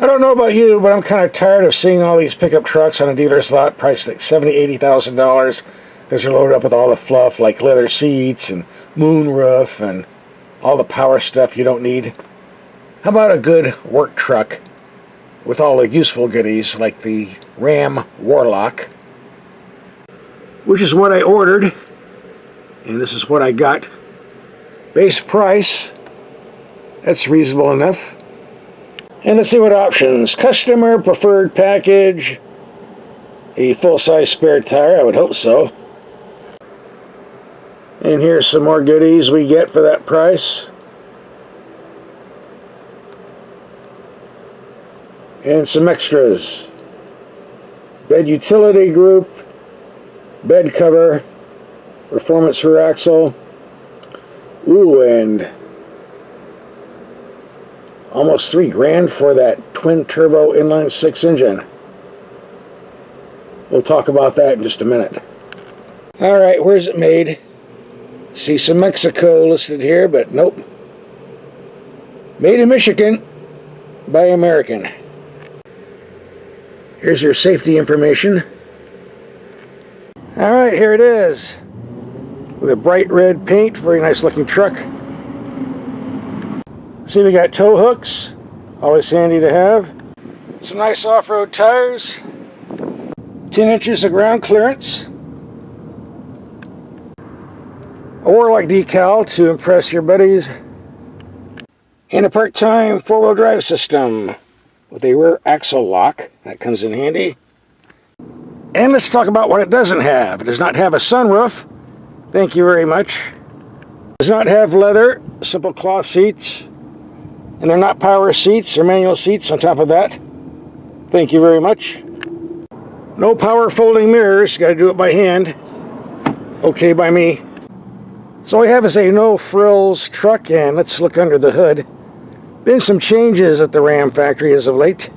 I don't know about you, but I'm kind of tired of seeing all these pickup trucks on a dealer's lot priced like $70,000, $80,000 because they're loaded up with all the fluff like leather seats and moonroof and all the power stuff you don't need. How about a good work truck with all the useful goodies like the Ram Warlock, which is what I ordered, and this is what I got. Base price, that's reasonable enough. And let's see what options. Customer preferred package. A full-size spare tire, I would hope so. And here's some more goodies we get for that price. And some extras. Bed utility group. Bed cover. Performance rear axle. Ooh, and almost $3,000 for that twin-turbo inline-6 engine. We'll talk about that in just a minute. Alright, where's it made? See some Mexico listed here, but nope. Made in Michigan by American. Here's your safety information. Alright, here it is. With a bright red paint, very nice looking truck. See, we got tow hooks, always handy to have. Some nice off-road tires. 10 inches of ground clearance. A Warlock decal to impress your buddies. And a part-time four-wheel drive system with a rear axle lock. That comes in handy. And let's talk about what it doesn't have. It does not have a sunroof. Thank you very much. It does not have leather, simple cloth seats. And they're not power seats or manual seats on top of that. Thank you very much. No power folding mirrors. Got to do it by hand. Okay by me. So we have is a no frills truck, and let's look under the hood. Been some changes at the Ram factory as of late.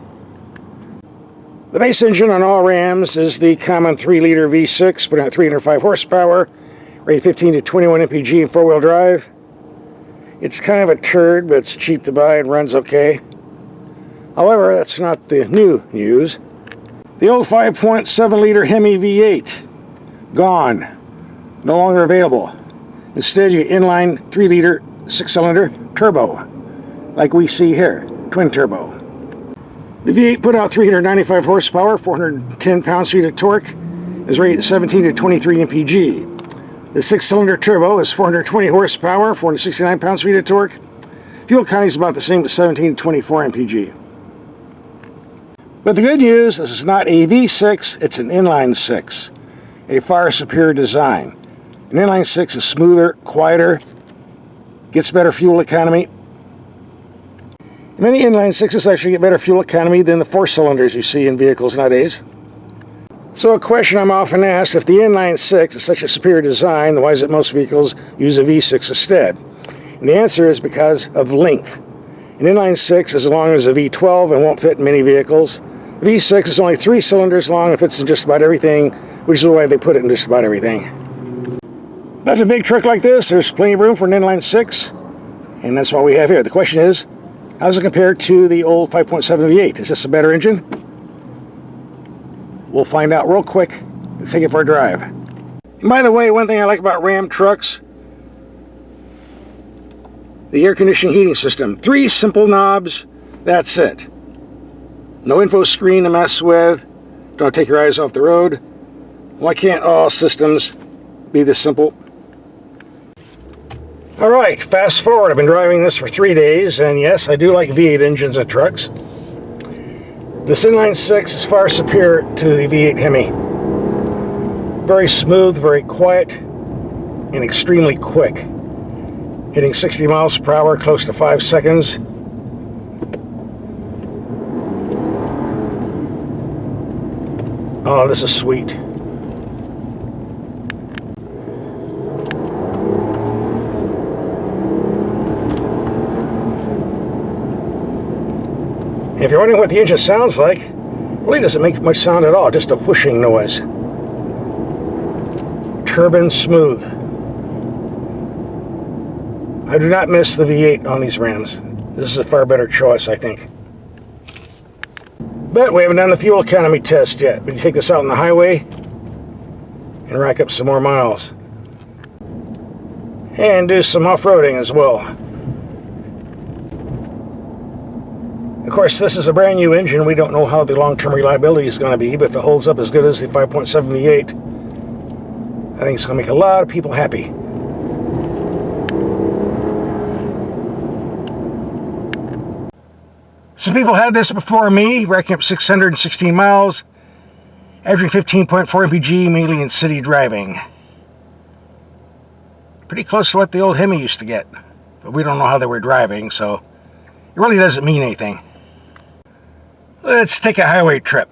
The base engine on all Rams is the common 3-liter V6, putting out 305 horsepower, rated 15 to 21 mpg in four-wheel drive. It's kind of a turd, but it's cheap to buy and runs okay. However, that's not the new news. The old 5.7-liter Hemi V8, gone. No longer available. Instead, you inline 3-liter 6-cylinder turbo, like we see here, twin turbo. The V8 put out 395 horsepower, 410 pounds-feet of torque, is rated 17 to 23 mpg. The 6-cylinder turbo is 420 horsepower, 469 pounds-feet of torque. Fuel economy is about the same at 17 to 24 mpg. But the good news, this is not a V6, it's an inline 6. A far superior design. An inline 6 is smoother, quieter, gets better fuel economy. Many inline 6s actually get better fuel economy than the 4-cylinders you see in vehicles nowadays. So a question I'm often asked, if the inline 6 is such a superior design, then why is it most vehicles use a V6 instead? And the answer is because of length. An inline 6 is as long as a V12 and won't fit in many vehicles. A V6 is only 3 cylinders long and fits in just about everything, which is why they put it in just about everything. But in a big truck like this, there's plenty of room for an inline 6, and that's what we have here. The question is, how does it compare to the old 5.7 V8? Is this a better engine? We'll find out real quick. Let's take it for a drive. And by the way, one thing I like about Ram trucks, the air conditioning heating system. 3 simple knobs, that's it. No info screen to mess with. Don't take your eyes off the road. Why can't all systems be this simple? Alright, fast forward. I've been driving this for 3 days, and yes, I do like V8 engines and trucks. This inline 6 is far superior to the V8 Hemi. Very smooth, very quiet, and extremely quick. Hitting 60 miles per hour, close to 5 seconds. Oh, this is sweet. If you're wondering what the engine sounds like, it really doesn't make much sound at all, just a whooshing noise. Turbine smooth. I do not miss the V8 on these Rams. This is a far better choice, I think. But we haven't done the fuel economy test yet. We can take this out on the highway and rack up some more miles. And do some off-roading as well. Of course, this is a brand new engine. We don't know how the long-term reliability is going to be, but if it holds up as good as the 5.7 V8, I think it's going to make a lot of people happy. Some people had this before me, racking up 616 miles, averaging 15.4 mpg, mainly in city driving. Pretty close to what the old Hemi used to get, but we don't know how they were driving, so it really doesn't mean anything. Let's take a highway trip.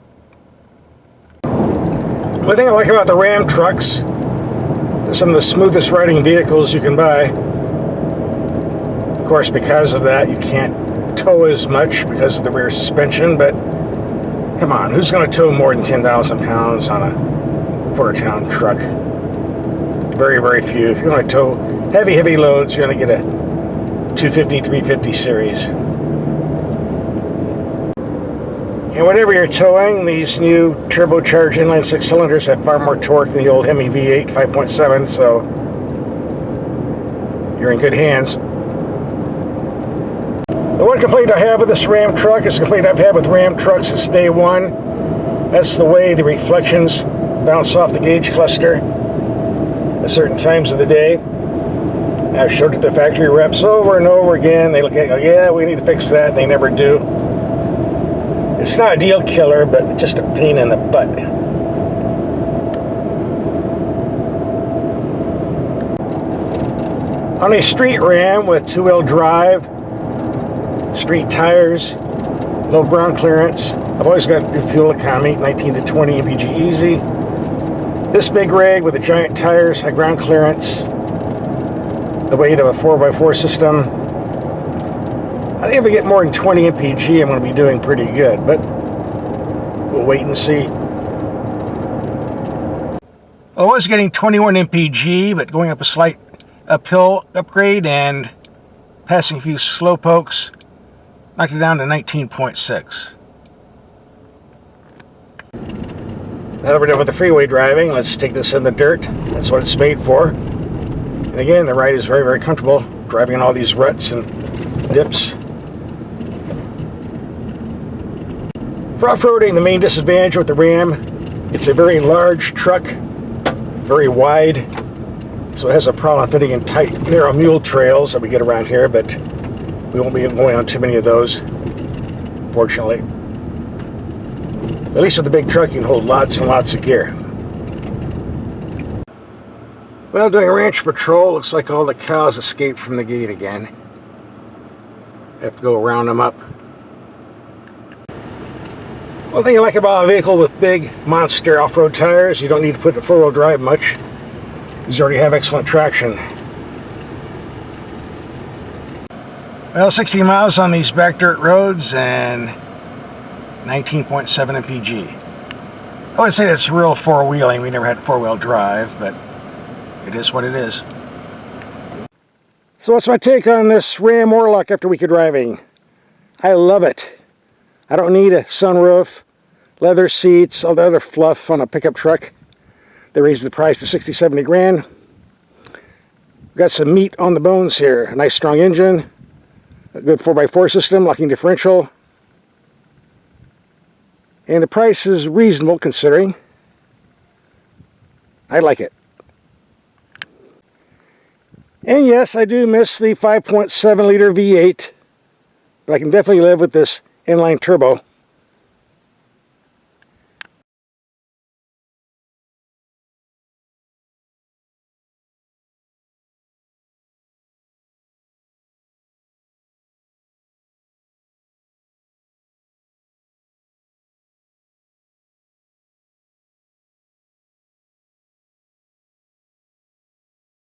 One thing I like about the Ram trucks, they're some of the smoothest riding vehicles you can buy. Of course, because of that, you can't tow as much because of the rear suspension, but come on, who's going to tow more than 10,000 pounds on a quarter-ton truck? Very, very few. If you're going to tow heavy loads, you're going to get a 250, 350 series. And whatever you're towing, these new turbocharged inline 6 cylinders have far more torque than the old Hemi V8 5.7, so you're in good hands. The one complaint I have with this Ram truck is a complaint I've had with Ram trucks since day one. That's the way the reflections bounce off the gauge cluster at certain times of the day. I've showed it to the factory reps over and over again. They look at it and go, yeah, we need to fix that. They never do. It's not a deal killer, but just a pain in the butt. On a street Ram with two-wheel drive, street tires, low ground clearance, I've always got good fuel economy, 19 to 20 mpg easy. This big rig with the giant tires, high ground clearance, the weight of a 4x4 system. I think if I get more than 20 mpg, I'm going to be doing pretty good, but we'll wait and see. I was getting 21 mpg, but going up a slight uphill upgrade and passing a few slow pokes knocked it down to 19.6. Now that we're done with the freeway driving, let's take this in the dirt. That's what it's made for. And again, the ride is very, very comfortable, driving in all these ruts and dips. For off-roading, the main disadvantage with the Ram, it's a very large truck, very wide, so it has a problem fitting in tight, narrow mule trails that we get around here, but we won't be going on too many of those, fortunately. At least with the big truck, you can hold lots and lots of gear. Well, doing a ranch patrol, looks like all the cows escaped from the gate again. Have to go round them up. One thing I like about a vehicle with big monster off-road tires, you don't need to put it in four-wheel drive much, because you already have excellent traction. Well, 60 miles on these back dirt roads and 19.7 mpg. I would say that's real four-wheeling. We never had four-wheel drive, but it is what it is. So what's my take on this Ram Warlock after a week of driving? I love it. I don't need a sunroof, leather seats, all the other fluff on a pickup truck. They raised the price to 60, 70 grand. Got some meat on the bones here. A nice strong engine, a good 4x4 system, locking differential. And the price is reasonable considering. I like it. And yes, I do miss the 5.7 liter V8, but I can definitely live with this inline turbo.